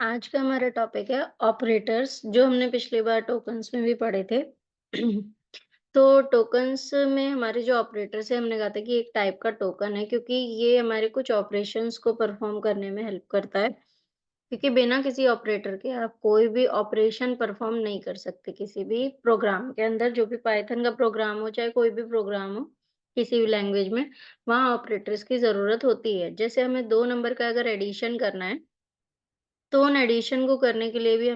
आज का हमारा टॉपिक है ऑपरेटर्स जो हमने पिछली बार टोकन्स में भी पढ़े थे। तो टोकन्स में हमारे जो ऑपरेटर्स है हमने कहा था कि एक टाइप का टोकन है क्योंकि ये हमारे कुछ ऑपरेशंस को परफॉर्म करने में हेल्प करता है क्योंकि बिना किसी ऑपरेटर के आप कोई भी ऑपरेशन परफॉर्म नहीं कर सकते किसी भी प्रोग्राम के अंदर जो भी पाइथन का प्रोग्राम हो चाहे कोई भी प्रोग्राम हो किसी भी लैंग्वेज में वहाँ ऑपरेटर्स की ज़रूरत होती है। जैसे हमें 2 नंबर का अगर एडिशन करना है तो उन एडिशन को करने के लिए भी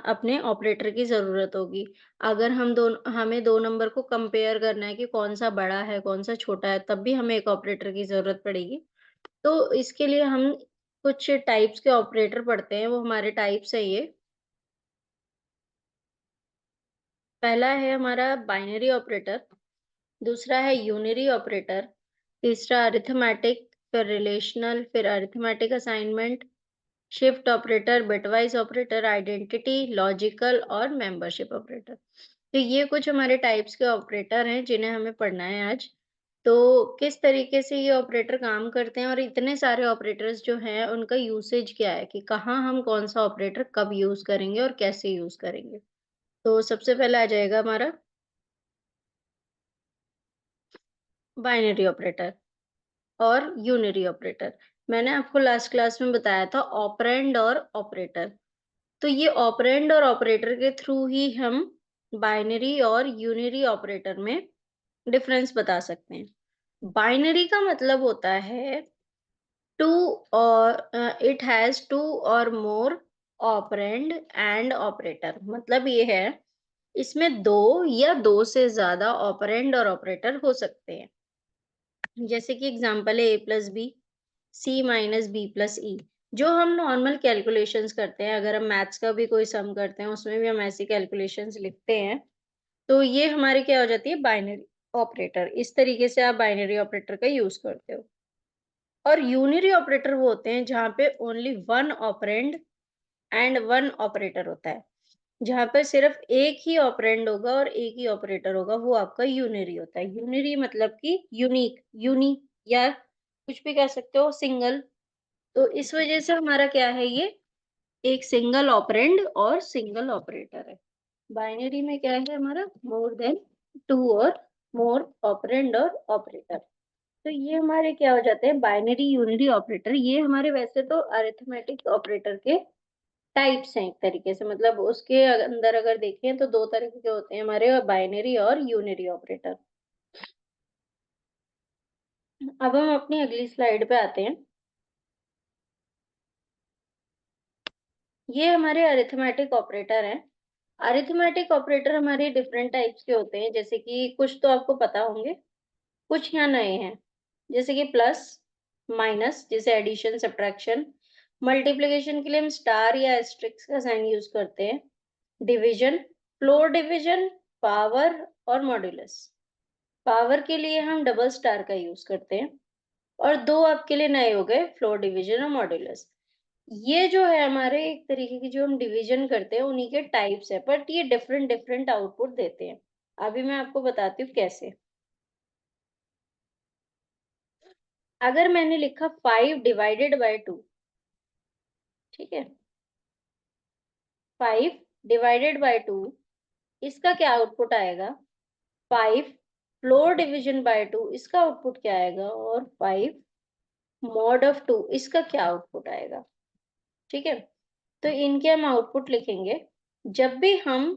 अपने ऑपरेटर की ज़रूरत होगी। अगर हमें 2 नंबर को कंपेयर करना है कि कौन-सा बड़ा है, कौन-सा छोटा है, तब भी हमें एक ऑपरेटर की ज़रूरत पड़ेगी। तो इसके लिए हम कुछ टाइप्स के ऑपरेटर पढ़ते हैं, वो हमारे टाइप्स हैं ये। पहला है हमारा बाइनरी ऑपरेटर, दूसरा है यूनिरी ऑपरेटर, तीसरा अरिथमेटिक, फिर रिलेशनल, फिर arithmetic assignment, shift operator, bitwise operator, identity, logical और मेंबरशिप ऑपरेटर। तो ये कुछ हमारे टाइप्स के ऑपरेटर हैं जिन्हें हमें पढ़ना है आज। तो किस तरीके से ये ऑपरेटर काम करते हैं और इतने सारे ऑपरेटर्स जो हैं उनका यूसेज क्या है कि कहाँ हम कौन-सा ऑपरेटर कब यूज़ करेंगे और कैसे यूज़ करेंगे। तो सबसे पहले आ जाएगा हमारा बाइनरी ऑपरेटर और यूनिरी ऑपरेटर। मैंने आपको लास्ट क्लास में बताया था ऑपरेंड और ऑपरेटर। तो ये ऑपरेंड और ऑपरेटर के थ्रू ही हम बाइनरी और यूनिरी ऑपरेटर में डिफरेंस बता सकते हैं। बाइनरी का मतलब होता है टू इट हैज़ टू और मोर ऑपरेंड एंड ऑपरेटर। मतलब ये है इसमें 2 या 2 से ज़्यादा ऑपरेंड और ऑपरेटर हो सकते हैं। जैसे कि एग्ज़ाम्पल है a+b, c-b+e। जो हम नॉर्मल कैलकुलेशंस करते हैं, अगर हम मैथ्स का भी कोई सम करते हैं, उसमें भी हम ऐसी कैलकुलेशंस लिखते हैं, तो ये हमारी क्या हो जाती है बाइनरी ऑपरेटर। इस तरीके से आप बाइनरी ऑपरेटर का यूज़ करते हो। और यूनिरी ऑपरेटर वो होते हैं जहाँ पे ओनली 1 ऑपरेंड एंड 1 ऑपरेटर होता है। जहाँ पे सिर्फ़ एक ही ऑपरेंड होगा और एक ही ऑपरेटर होगा, वो आपका यूनिरी होता है। यूनिरी मतलब कि यूनिक, या कुछ भी कह सकते हो सिंगल। तो इस वज़ह से हमारा क्या है ये, एक सिंगल ऑपरेंड और सिंगल ऑपरेटर है। बाइनरी में क्या है हमारा मोर देन 2 और मोर ऑपरेंड और ऑपरेटर। तो ये हमारे क्या हो जाते हैं बाइनरी, यूनिरी ऑपरेटर। ये हमारे वैसे तो अरिथमेटिक ऑपरेटर के टाइप्स हैं एक तरीके से। मतलब उसके अंदर अगर देखें तो 2 तरीके के होते हैं हमारे बाइनरी और यूनिरी ऑपरेटर। अब हम अपनी अगली स्लाइड पे आते हैं। ये हमारे अरिथमेटिक ऑपरेटर हैं। अरिथमेटिक ऑपरेटर हमारे डिफरेंट टाइप्स के होते हैं, जैसे कि कुछ तो आपको पता होंगे, कुछ यहाँ नए हैं। जैसे कि प्लस, माइनस जैसे एडिशन, सब्ट्रैक्शन, मल्टीप्लिकेशन के लिए हम स्टार या एस्टेरिस्क का साइन यूज़ करते हैं, डिवीज़न, फ्लोर डिवीज़न, पावर और मॉड्यूलस। पावर के लिए हम डबल स्टार का यूज़ करते हैं और 2 आपके लिए नए हो गए, फ्लोर डिवीज़न और मॉड्यूलस। ये जो है हमारे एक तरीके की जो हम डिवीज़न करते हैं उन्हीं के टाइप्स हैं, बट ये डिफरेंट डिफरेंट आउटपुट देते हैं। अभी मैं आपको बताती हूँ कैसे। अगर मैंने लिखा 5 डिवाइडेड बाय 2, ठीक है? 5 डिवाइडेड बाय 2 इसका क्या आउटपुट आएगा? 5 फ्लोर डिवीज़न बाय 2 इसका आउटपुट क्या आएगा? और 5 मॉड ऑफ 2 इसका क्या आउटपुट आएगा? ठीक है? तो इनके हम आउटपुट लिखेंगे। जब भी हम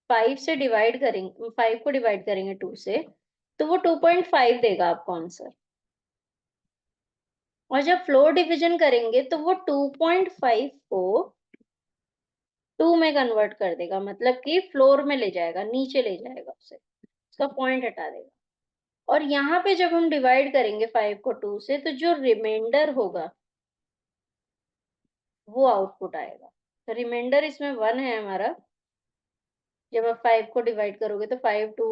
5 से डिवाइड करेंगे, 5 को डिवाइड करेंगे 2 से, तो वो 2.5 देगा आपको आंसर। और जब फ्लोर डिवीज़न करेंगे तो वो 2.5 को 2 में कन्वर्ट कर देगा, मतलब कि फ्लोर में ले जाएगा, नीचे ले जाएगा उसे, उसका पॉइंट हटा देगा। और यहाँ पे जब हम डिवाइड करेंगे 5 को 2 से, तो जो रिमाइंडर होगा, वो आउटपुट आएगा। तो रिमाइंडर इसमें 1 है हमारा। जब आप 5 को डिवाइड करोगे तो 5 2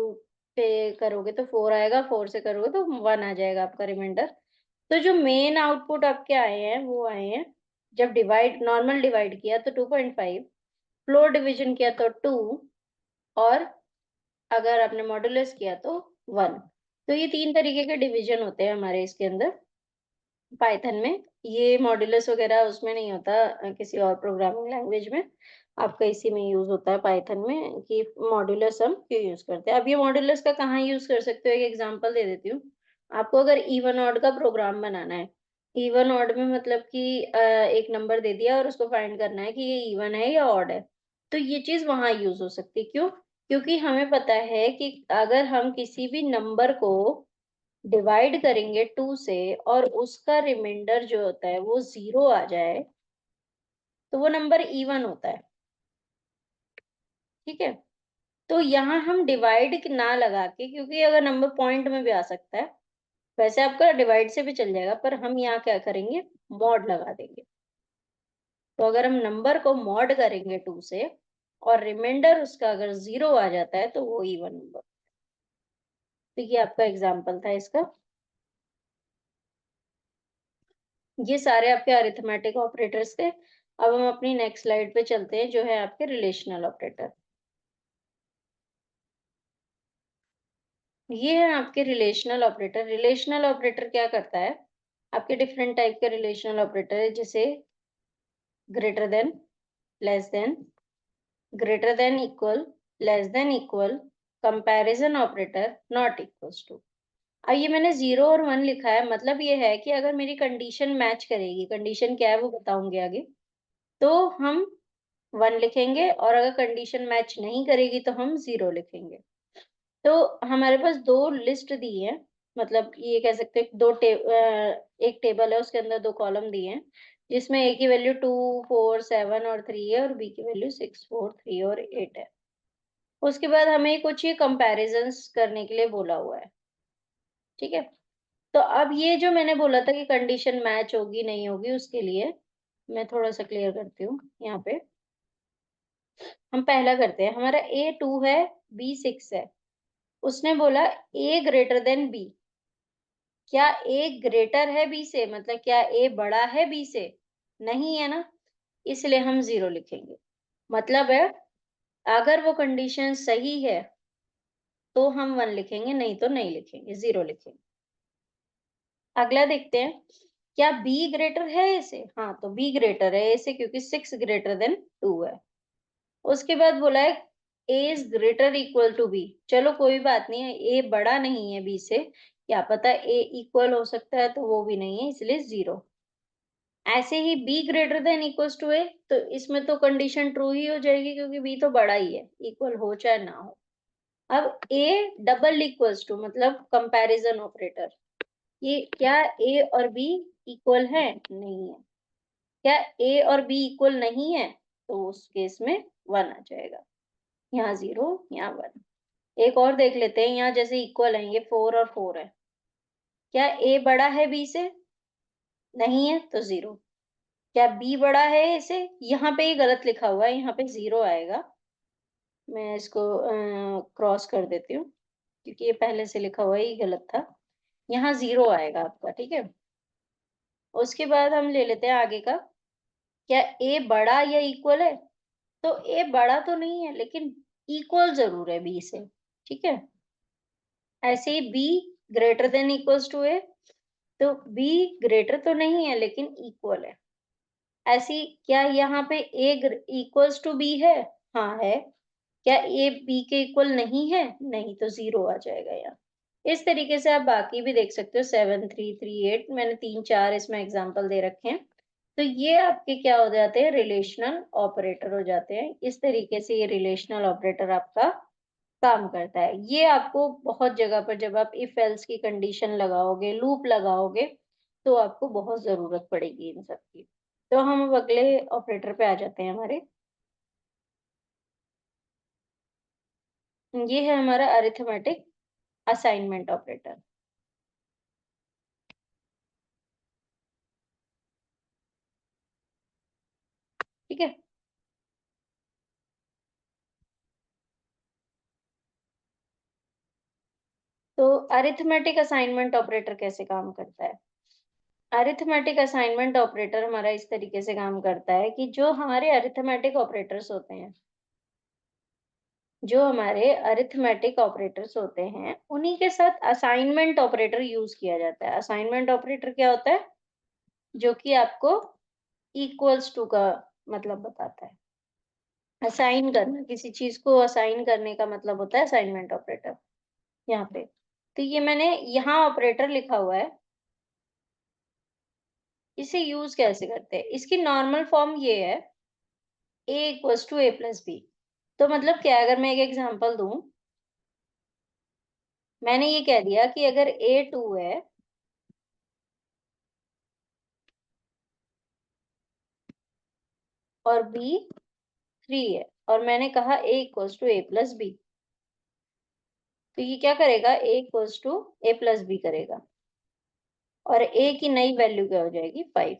पे करोगे तो 4 आएगा, 4 से करोगे तो 1 आ जाएगा आपका रिमाइंडर। तो जो मेन आउटपुट आपके आए हैं, वो आए हैं, जब नॉर्मल डिवाइड किया तो 2.5, फ्लोर डिवीज़न किया तो 2 और अगर आपने मॉडुलस किया तो 1। तो ये 3 तरीके के डिवीज़न होते हैं हमारे इसके अंदर। पाइथन में ये मॉड्यूलस वगैरह उसमें नहीं होता, किसी और प्रोग्रामिंग लैंग्वेज में। आपका इसी में यूज़ होता है पाइथन में कि मॉड्यूलस हम क्यों यूज़ करते हैं। अब ये मॉड्यूलस का कहाँ यूज़ कर सकते हो, एक एग्ज़ाम्पल दे देती हूँ। आपको अगर इवन ऑड का प्रोग्राम बनाना है, इवन ऑड में मतलब कि एक नंबर दे दिया और उसको फाइंड करना है कि ये इवन है या ऑड है, तो ये चीज़ वहाँ यूज़ हो सकती है। क्यों? क्योंकि हमें पता है कि अगर हम किसी भी नंबर को डिवाइड करेंगे 2 से और उसका रिमाइंडर जो होता है वो 0 आ जाए, तो वो नंबर इवन होता है, ठीक है? तो यहाँ हम डिवाइड ना लगा के, क्योंकि अगर नंबर पॉइंट में भी आ सकता है, वैसे आपका डिवाइड से भी चल जाएगा, पर हम यहाँ क्या करेंगे, मॉड लगा देंगे। तो अगर हम नंबर को मॉड करेंगे 2 से और रिमाइंडर उसका अगर 0 आ जाता है, तो वो इवन नंबर। तो ये आपका एग्जाम्पल था इसका। ये सारे आपके अरिथमेटिक ऑपरेटर्स थे। अब हम अपनी नेक्स्ट स्लाइड पे चलते हैं, जो है आपके रिलेशनल ऑपरेटर। ये है आपके रिलेशनल ऑपरेटर। रिलेशनल ऑपरेटर क्या करता है? आपके डिफरेंट टाइप के रिलेशनल ऑपरेटर है, जैसे greater than, less than, greater than equal, less than equal, comparison operator, not equals to. अब ये मैंने 0 और 1 लिखा है, मतलब ये है कि अगर मेरी कंडीशन मैच करेगी, कंडीशन क्या है वो बताऊंगी आगे, तो हम 1 लिखेंगे, और अगर कंडीशन मैच नहीं करेगी तो हम 0 लिखेंगे। तो हमारे पास 2 लिस्ट दी है, मतलब ये कह सकते हैं एक टेबल है, उसके अंदर 2 कॉलम दिए हैं, जिसमें A की वैल्यू 2, 4, 7 और 3 है, और B की वैल्यू 6, 4, 3 और 8 है। उसके बाद हमें कुछ ये कंपैरिजंस करने के लिए बोला हुआ है, ठीक है? तो अब ये जो मैंने बोला था कि कंडीशन मैच होगी, नहीं होगी, उसके लिए मैं थोड़ा-सा क्लियर करती हूँ यहाँ पे। हम पहला करते हैं, हमारा A 2 है, B 6 है। उसने बोला A ग्रेटर देन B। क्या A ग्रेटर है B से? मतलब क्या A बड़ा है B से? नहीं है ना, इसलिए हम 0 लिखेंगे। मतलब है, अगर वो कंडीशन सही है, तो हम 1 लिखेंगे, नहीं तो नहीं लिखेंगे, 0 लिखेंगे। अगला देखते हैं, क्या B ग्रेटर है A से? हाँ, तो B ग्रेटर है A से, क्योंकि 6 ग्रेटर देन 2 है। उसके बाद बोला है A is greater equal to B। चलो कोई बात नहीं है, A बड़ा नहीं है B से, क्या पता A इक्वल हो सकता है, तो वो भी नहीं है, इसलिए 0। ऐसे ही B greater than equals to A, तो इसमें तो कंडीशन ट्रू ही हो जाएगी, क्योंकि B तो बड़ा ही है, इक्वल हो चाहे ना हो। अब A डबल इक्वल्स टू, मतलब कंपैरिजन ऑपरेटर, ये क्या A और B इक्वल है? नहीं है। क्या A और B इक्वल नहीं है? तो उस केस में 1 आ जाएगा। यहाँ 0, यहाँ 1। एक और देख लेते हैं, यहाँ जैसे इक्वल है, ये 4 और 4 है। क्या A बड़ा है B से? नहीं है, तो 0। क्या B बड़ा है A से? यहाँ पे ये गलत लिखा हुआ है, यहाँ पे 0 आएगा। मैं इसको क्रॉस कर देती हूँ, क्योंकि ये पहले से लिखा हुआ है, ये गलत था। यहाँ 0 आएगा आपका, ठीक है? उसके बाद हम ले लेते हैं आगे का। क्या A बड़ा या इक्वल है? तो A बड़ा तो नहीं है, लेकिन इक्वल ज़रूर है B से, ठीक है? ऐसे ही B greater than equals to A, तो B ग्रेटर तो नहीं है, लेकिन इक्वल है। ऐसी क्या यहाँ पे A इक्वल्स टू B है? हाँ, है। क्या A B के इक्वल नहीं है? नहीं, तो 0 आ जाएगा यहाँ। इस तरीके से आप बाकी भी देख सकते हो, 7, 3, 3, 8, मैंने 3-4 इसमें एग्ज़ाम्पल दे रखे हैं। तो ये आपके क्या हो जाते हैं, रिलेशनल ऑपरेटर हो जाते हैं। इस तरीके से ये रिलेशनल ऑपरेटर आपका काम करता है। ये आपको बहुत जगह पर, जब आप इफ एल्स की कंडीशन लगाओगे, लूप लगाओगे, तो आपको बहुत ज़रूरत पड़ेगी इन सब की। तो हम अब अगले ऑपरेटर पे आ जाते हैं हमारे। ये है हमारा अरिथमेटिक असाइनमेंट ऑपरेटर, ठीक है? तो अरिथमेटिक असाइनमेंट ऑपरेटर कैसे काम करता है? अरिथमेटिक असाइनमेंट ऑपरेटर हमारा इस तरीके से काम करता है कि जो हमारे अरिथमेटिक ऑपरेटर्स होते हैं, उन्हीं के साथ असाइनमेंट ऑपरेटर यूज़ किया जाता है। असाइनमेंट ऑपरेटर क्या होता है? जो कि आपको इक्वल्स टू का मतलब बताता है। असाइन करना, किसी चीज को असाइन करने का मतलब होता है असाइनमेंट ऑपरेटर यहाँ पे। तो ये मैंने यहाँ ऑपरेटर लिखा हुआ है, इसे यूज कैसे करते हैं? इसकी नॉर्मल फॉर्म ये है, a equals to a plus B. तो मतलब क्या है, अगर मैं एक एग्जांपल दूं, मैंने ये कह दिया कि अगर a 2 है और b 3 है, और मैंने कहा a equals to a plus B, तो ये क्या करेगा, a equals to a plus B करेगा, और a की नई वैल्यू क्या हो जाएगी, 5।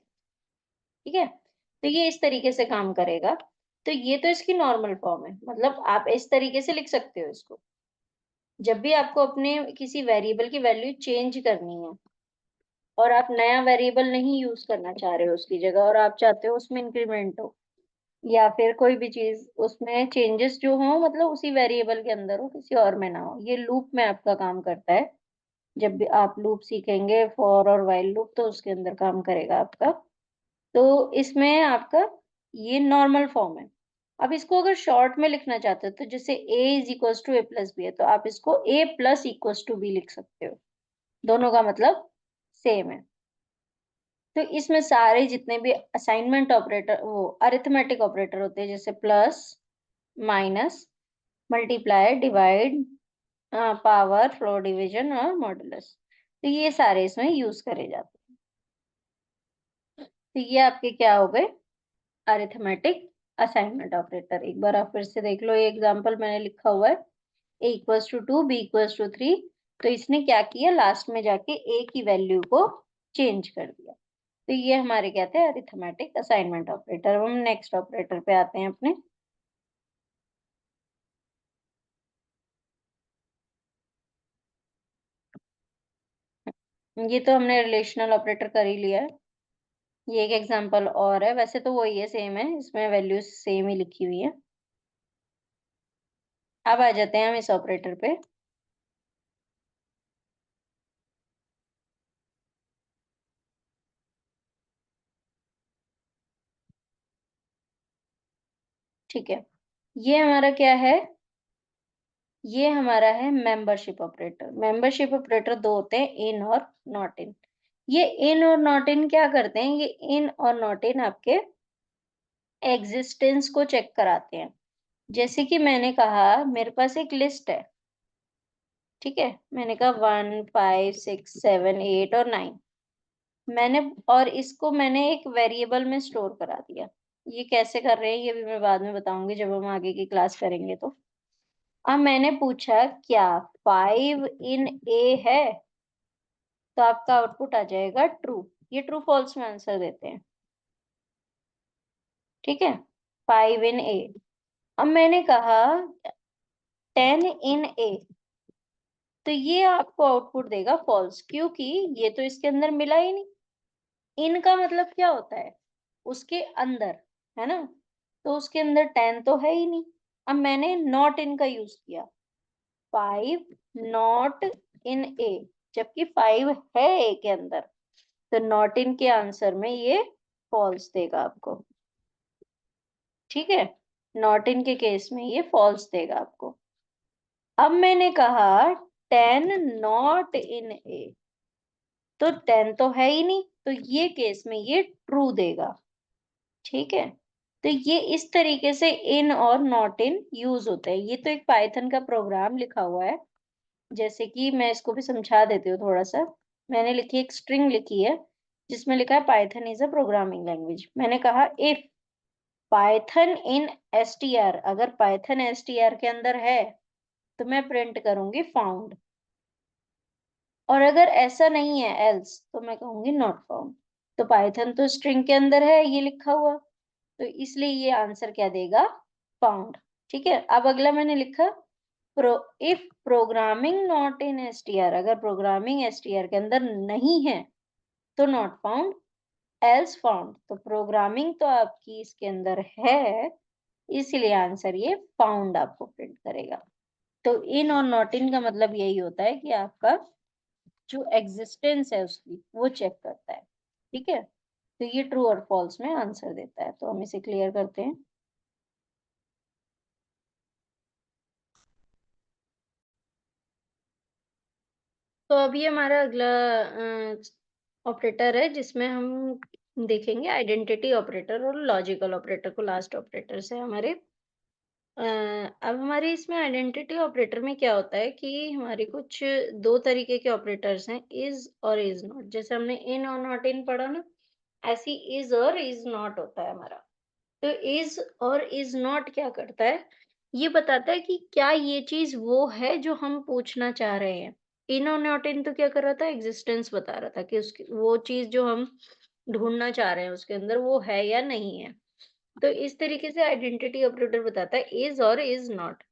ठीक है, तो ये इस तरीके से काम करेगा। तो ये तो इसकी नॉर्मल फॉर्म है, मतलब आप इस तरीके से लिख सकते हो इसको। जब भी आपको अपने किसी वेरिएबल की वैल्यू चेंज करनी है और आप नया वेरिएबल नहीं यूज करना चाह रहे हो उसकी जगह, और आप चाहते हो उसमें इंक्रीमेंट हो या फिर कोई भी चीज उसमें चेंजेस जो हो, मतलब उसी वेरिएबल के अंदर हो, किसी और में ना हो, ये लूप में आपका काम करता है। जब भी आप लूप सीखेंगे, फॉर और व्हाइल लूप, तो उसके अंदर काम करेगा आपका। तो इसमें आपका ये नॉर्मल फॉर्म है। अब इसको अगर शॉर्ट में लिखना चाहते हो, तो जैसे a is equals to a plus B है, तो आप इसको a plus equals to B लिख सकते हो। दोनों का मतलब सेम है। तो इसमें सारे जितने भी असाइनमेंट ऑपरेटर, वो अरिथमेटिक ऑपरेटर होते हैं, जैसे plus, minus, multiply, divide, power, floor division और मॉडुलस, तो ये सारे इसमें यूज करे जाते हैं। तो ये आपके क्या हो गए, अरिथमेटिक असाइनमेंट ऑपरेटर। एक बार आप फिर से देख लो, ये एग्जांपल मैंने लिखा हुआ है, a equals to 2, b equals to 3। तो इसने क्या किया, लास्ट में जाके a की वैल्यू को चेंज कर दिया। तो ये हमारे क्या थे, अरिथमेटिक असाइनमेंट ऑपरेटर। हम नेक्स्ट ऑपरेटर पे आते हैं अपने। ये तो हमने रिलेशनल ऑपरेटर कर ही लिया है। ये एक एग्जांपल और है, वैसे तो वही है, सेम है, इसमें वैल्यूज सेम ही लिखी हुई है। अब आ जाते हैं हम इस ऑपरेटर पे। ठीक है, ये हमारा क्या है, ये हमारा है मेंबरशिप ऑपरेटर। मेंबरशिप ऑपरेटर दो होते हैं, इन और नॉट इन। ये इन और नॉट इन क्या करते हैं, ये इन और नॉट इन आपके एग्जिस्टेंस को चेक कराते हैं। जैसे कि मैंने कहा, मेरे पास एक लिस्ट है, ठीक है, मैंने कहा 1 5 6 7 8 और 9, मैंने, और इसको मैंने एक वेरिएबल में स्टोर करा दिया। ये कैसे कर रहे हैं ये भी मैं बाद में बताऊंगी, जब हम आगे की क्लास करेंगे तो। अब मैंने पूछा क्या 5 इन ए है, तो आपका आउटपुट आ जाएगा ट्रू। ये ट्रू फॉल्स में आंसर देते हैं, ठीक है, 5 इन ए। अब मैंने कहा 10 इन ए, तो ये आपको आउटपुट देगा फॉल्स, क्योंकि ये तो इसके अंदर मिला ही नहीं। इन का मतलब क्या होता है, उसके अंदर, है ना, तो उसके अंदर 10 तो है ही नहीं। अब मैंने नॉट इन का यूज किया, 5 नॉट इन ए, जबकि 5 है ए के अंदर, तो नॉट इन के आंसर में ये फॉल्स देगा आपको। ठीक है, नॉट इन के केस में ये फॉल्स देगा आपको। अब मैंने कहा 10 नॉट इन ए, तो 10 तो है ही नहीं, तो ये केस में ये ट्रू देगा। ठीक है, तो ये इस तरीके से इन और नॉट इन यूज होते हैं। ये तो एक पाइथन का प्रोग्राम लिखा हुआ है, जैसे कि मैं इसको भी समझा देती हूँ थोड़ा सा। मैंने लिखी, एक स्ट्रिंग लिखी है जिसमें लिखा है Python is a programming language. मैंने कहा इफ पाइथन इन एसटीआर, अगर पाइथन एसटीआर के अंदर है तो मैं प्रिंट करूंगी फाउंड, और अगर ऐसा नहीं है एल्स, तो मैं कहूंगी नॉट फाउंड। तो पाइथन तो स्ट्रिंग के अंदर है ये लिखा हुआ, तो इसलिए ये आंसर क्या देगा, फाउंड। ठीक है, अब अगला मैंने लिखा, pro if programming not in STR, अगर प्रोग्रामिंग एसटीआर के अंदर नहीं है तो नॉट फाउंड, एल्स फाउंड। तो प्रोग्रामिंग तो आपकी इसके अंदर है, इसलिए आंसर ये फाउंड आपको प्रिंट करेगा। तो इन और नॉट इन का मतलब यही होता है कि आपका जो एग्जिस्टेंस है उसकी, वो चेक करता है। ठीक है, तो ये ट्रू और फॉल्स में आंसर देता है। तो हम इसे क्लियर करते हैं। तो अभी हमारा अगला ऑपरेटर है जिसमें हम देखेंगे आइडेंटिटी ऑपरेटर और लॉजिकल ऑपरेटर को लास्ट ऑपरेटर से हमारे। अब हमारे इसमें आइडेंटिटी ऑपरेटर में क्या होता है कि हमारे कुछ 2 तरीके के ऑपरेटर्स हैं, इज़ और इज़ नॉट। जैसे हमने इन और नॉट इन पढ़ा ना, ऐसे ही इज़ और इज़ नॉट होता है हमारा। तो इज़ और इज़ नॉट क्या करता है, ये बताता है कि क्या ये चीज़ वो है जो हम पूछना चाह रहे हैं। इन और नॉट इन तो क्या कर रहा था, एग्ज़िस्टेंस बता रहा था कि उसकी वो चीज़ जो हम ढूँढना चाह रहे हैं उसके अंदर वो है या नहीं है। तो इस तरीके से आइडेंटिटी ऑपरेटर बताता है इज़ और इज़ नॉट।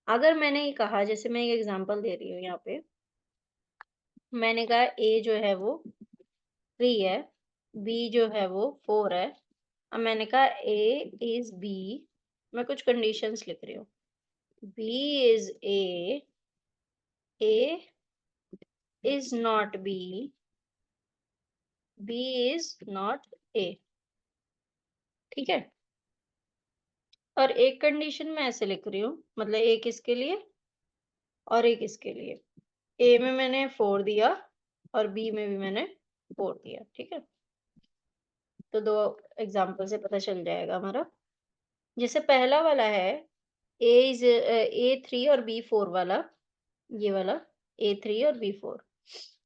अगर मैंने ये कहा, जैसे मैं एक एग्ज़ाम्पल दे रही हूँ यहाँ पे, मैंने कहा ए जो है वो 3 है, बी जो है वो 4 है। अब मैंने कहा ए इज़ बी, मैं कुछ कंडीशंस लिख रही हूँ। B is A is not B is not A, ठीक है? और एक कंडीशन मैं ऐसे लिख रही हूँ, मतलब एक इसके लिए और एक इसके लिए। ए में मैंने 4 दिया और बी में भी मैंने 4 दिया, ठीक है? तो 2 एग्ज़ाम्पल से पता चल जाएगा हमारा। जैसे पहला वाला है ए 3 और बी 4 वाला, ये वाला ए 3 और बी 4।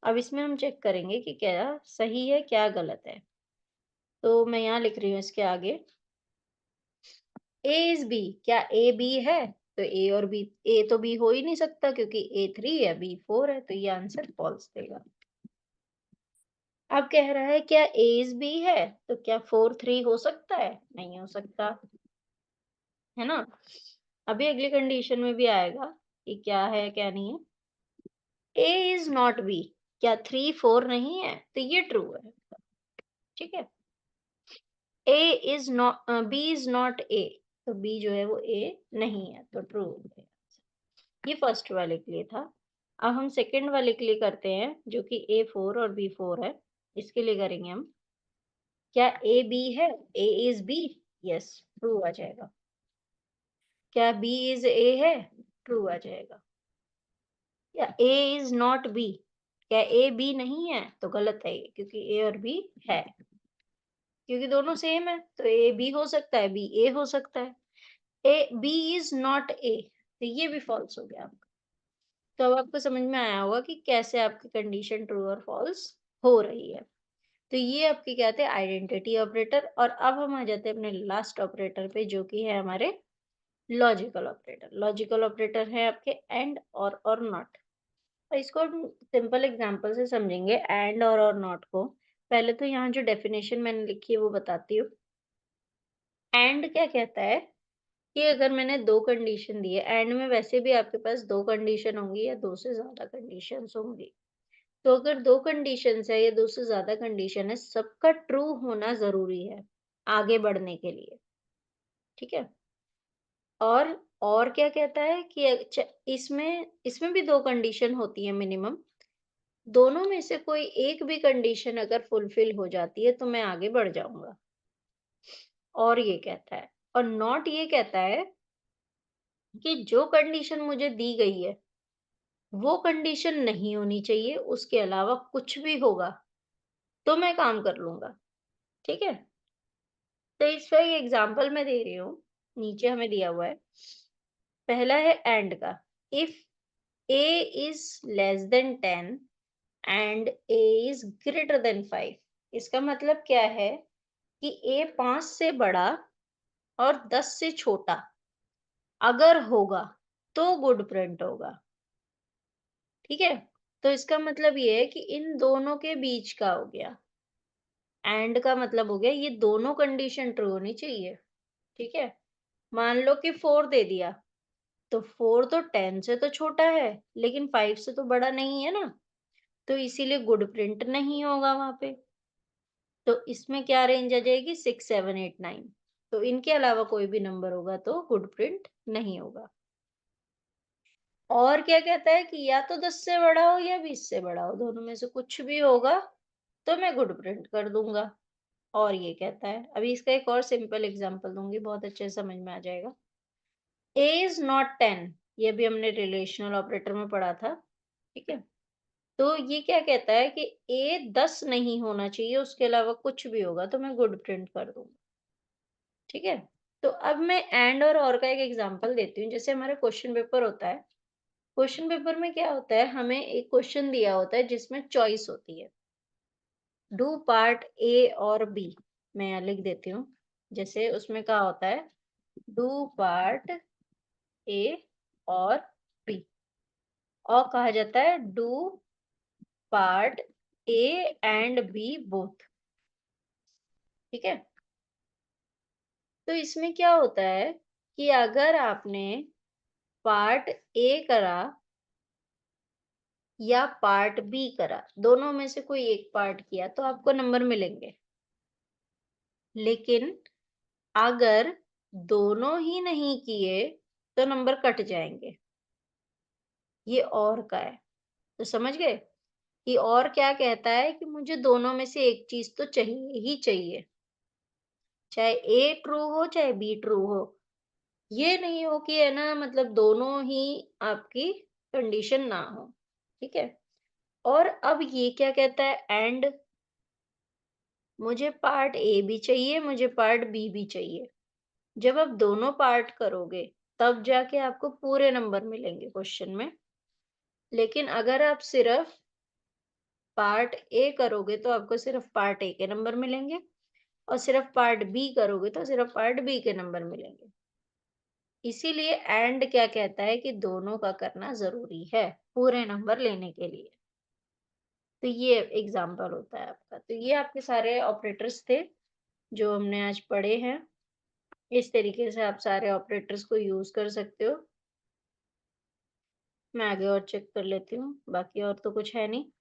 अब इसमें हम चेक करेंगे कि क्या सही है, क्या गलत है। तो मैं यहाँ लिख रही हूँ इसके आगे, ए इज़ बी, क्या ए बी है? तो ए और बी, ए तो बी हो ही नहीं सकता क्योंकि ए 3 है, बी 4 है, तो ये आंसर फॉल्स देगा। अब कह रहा है क्या ए इज़ बी है? तो क्या 4 3 हो सकता है? नहीं हो सकता, है ना? अभी अगली कंडीशन में भी आएगा कि क्या है, क्या नहीं है। ए इज़ नॉट बी, क्या 3 4 नहीं है? तो ये ट्रू है, ठीक है? A is not B is not A, तो बी जो है वो ए नहीं है, तो ट्रू हो गया। ये फर्स्ट वाले के लिए था। अब हम सेकंड वाले के लिए करते हैं जो कि ए 4 और बी 4 है। इसके लिए करेंगे हम, क्या ए बी है? A is B, yes, true आ जाएगा। क्या बी इज़ ए है? ट्रू आ जाएगा। या ए इज़ नॉट बी, क्या ए बी नहीं है? तो गलत है ये, क्योंकि ए और बी है। क्योंकि दोनों सेम है, तो ए बी हो सकता है, बी ए हो सकता है। A B is not A, तो ये भी फॉल्स हो गया आपका। तो अब आपको समझ में आया होगा कि कैसे आपकी कंडीशन ट्रू और फॉल्स हो रही है। तो ये आपके क्या थे, आइडेंटिटी ऑपरेटर। और अब हम आ जाते हैं अपने लास्ट ऑपरेटर पे जो कि है हमारे लॉजिकल ऑपरेटर। लॉजिकल ऑपरेटर है आपके एंड और नॉट। और इसको हम सिंपल एग्जांपल से समझेंगे, एंड और नॉट को। पहले तो यहाँ जो डेफिनेशन मैंने लिखी है वो बताती हूँ। एंड क्या कहता है कि अगर मैंने 2 कंडीशन दी है, एंड में वैसे भी आपके पास 2 कंडीशन होंगी या 2 से ज़्यादा कंडीशंस होंगी। तो अगर 2 कंडीशंस है या 2 से ज़्यादा कंडीशन है, सबका ट्रू होना ज़रूरी है, आगे बढ़ने के लिए, ठीक है? और और क्या कहता है कि इसमें इसमें भी 2 कंडीशन होती है मिनिमम। दोनों में से कोई एक भी कंडीशन अगर फुलफिल हो जाती है, तो मैं आगे बढ़ जाऊँगा। और ये कहता है, और नॉट ये कहता है कि जो कंडीशन मुझे दी गई है, वो कंडीशन नहीं होनी चाहिए, उसके अलावा कुछ भी होगा, तो मैं काम कर लूँगा, ठीक है? तो इसका एक एग्ज़ाम्पल मैं दे रही हूँ, नीचे हमें दिया हुआ है। पहला है एंड का, if A is less than 10 and A is greater than 5। इसका मतलब क्या है कि ए 5 से बड़ा और 10 से छोटा अगर होगा, तो गुड प्रिंट होगा, ठीक है? तो इसका मतलब ये है कि इन दोनों के बीच का हो गया। एंड का मतलब हो गया ये दोनों कंडीशन ट्रू होनी चाहिए, ठीक है? मान लो कि 4 दे दिया, तो 4 तो 10 से तो छोटा है, लेकिन 5 से तो बड़ा नहीं है ना, तो इसीलिए गुड प्रिंट नहीं होगा वहाँ पे। तो इसमें क्या रेंज आ जाएगी, 6, 7, 8, 9। तो इनके अलावा कोई भी नंबर होगा तो गुड प्रिंट नहीं होगा। और क्या कहता है कि या तो 10 से बड़ा हो या 20 से बड़ा हो, दोनों में से कुछ भी होगा, तो मैं गुड प्रिंट कर दूँगा। और ये कहता है, अभी इसका एक और सिंपल एग्जांपल दूँगी, बहुत अच्छे से समझ में आ जाएगा। ए इज़ नॉट 10, ये भी हमने रिलेशनल ऑपरेटर में पढ़ा था, ठीक है? तो ये क्या कहता है कि ए 10 नहीं होना चाहिए, उसके अलावा कुछ भी होगा तो मैं गुड प्रिंट कर दूँगा, ठीक है? तो अब मैं एंड और का एक एग्जांपल देती हूँ। जैसे हमारा क्वेश्चन पेपर होता है, क्वेश्चन पेपर में क्या होता है, हमें एक क्वेश्चन दिया होता है जिसमें चॉइस होती है। डू पार्ट ए और बी, मैं यहाँ लिख देती हूँ। जैसे उसमें क्या होता है, डू पार्ट ए और बी, और कहा जाता है do part A and B both, ठीक है? तो इसमें क्या होता है कि अगर आपने पार्ट ए करा या पार्ट बी करा, दोनों में से कोई एक पार्ट किया तो आपको नंबर मिलेंगे। लेकिन अगर दोनों ही नहीं किए तो नंबर कट जाएंगे। ये और का है, तो समझ गए कि और क्या कहता है कि मुझे दोनों में से एक चीज तो चाहिए ही चाहिए, चाहे ए ट्रू हो चाहे बी ट्रू हो। ये नहीं हो कि है ना, मतलब दोनों ही आपकी कंडीशन ना हो, ठीक है? और अब ये क्या कहता है, एंड मुझे पार्ट ए भी चाहिए, मुझे पार्ट बी भी चाहिए। जब आप दोनों पार्ट करोगे तब जाके आपको पूरे नंबर मिलेंगे क्वेश्चन में। लेकिन अगर आप सिर्फ पार्ट ए करोगे तो आपको सिर्फ पार्ट ए के नंबर मिलेंगे, और सिर्फ पार्ट बी करोगे तो सिर्फ पार्ट बी के नंबर मिलेंगे। इसीलिए एंड क्या कहता है कि दोनों का करना जरूरी है पूरे नंबर लेने के लिए। तो ये एग्जाम्पल होता है आपका। तो ये आपके सारे ऑपरेटर्स थे जो हमने आज पढ़े हैं। इस तरीके से आप सारे ऑपरेटर्स को यूज कर सकते हो। मैं आगे और चेक कर लेती हूँ, बाकी और तो कुछ है नहीं।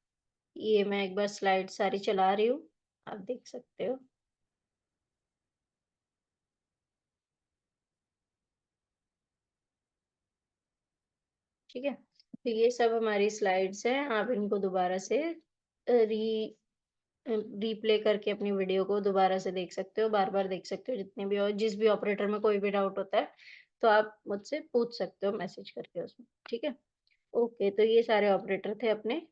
ये मैं एक बार स्लाइड सारी चला रही हूँ, आप देख सकते हो। ठीक है, तो ये सब हमारी स्लाइड्स हैं। आप इनको दोबारा से रीप्ले करके अपनी वीडियो को दोबारा से देख सकते हो, बार बार देख सकते हो। जितने भी और जिस भी ऑपरेटर में कोई भी डाउट होता है तो आप मुझसे पूछ सकते हो मैसेज करके उसमें, ठीक है? ओके, तो ये सारे ऑपरेटर थे अपने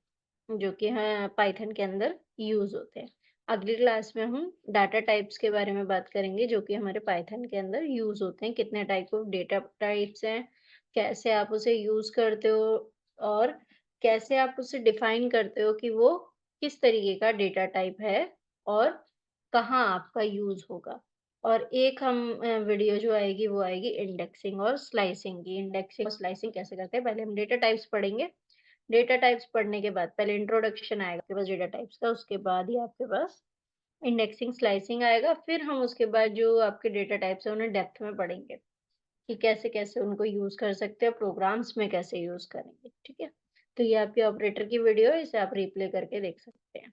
जो कि हाँ पाइथन के अंदर यूज होते हैं। अगली क्लास में हम डाटा टाइप्स के बारे में बात करेंगे जो कि हमारे पाइथन के अंदर यूज होते हैं। कितने टाइप ऑफ डेटा टाइप्स हैं, कैसे आप उसे यूज करते हो, और कैसे आप उसे डिफाइन करते हो कि वो किस तरीके का डेटा टाइप है और कहाँ आपका यूज होगा। और एक हम वीडियो जो आएगी वो आएगी इंडेक्सिंग और स्लाइसिंग की। इंडेक्सिंग और स्लाइसिंग कैसे करते हैं, पहले हम डेटा टाइप्स पढ़ेंगे। डेटा टाइप्स पढ़ने के बाद पहले इंट्रोडक्शन आएगा आपके पास डेटा टाइप्स का, उसके बाद ही आपके पास इंडेक्सिंग स्लाइसिंग आएगा। फिर हम उसके बाद जो आपके डेटा टाइप्स हैं उन्हें डेप्थ में पढ़ेंगे कि कैसे कैसे उनको यूज कर सकते हैं, प्रोग्राम्स में कैसे यूज करेंगे, ठीक है? तो ये आपके ऑपरेटर की वीडियो है, इसे आप रिप्ले करके देख सकते हैं।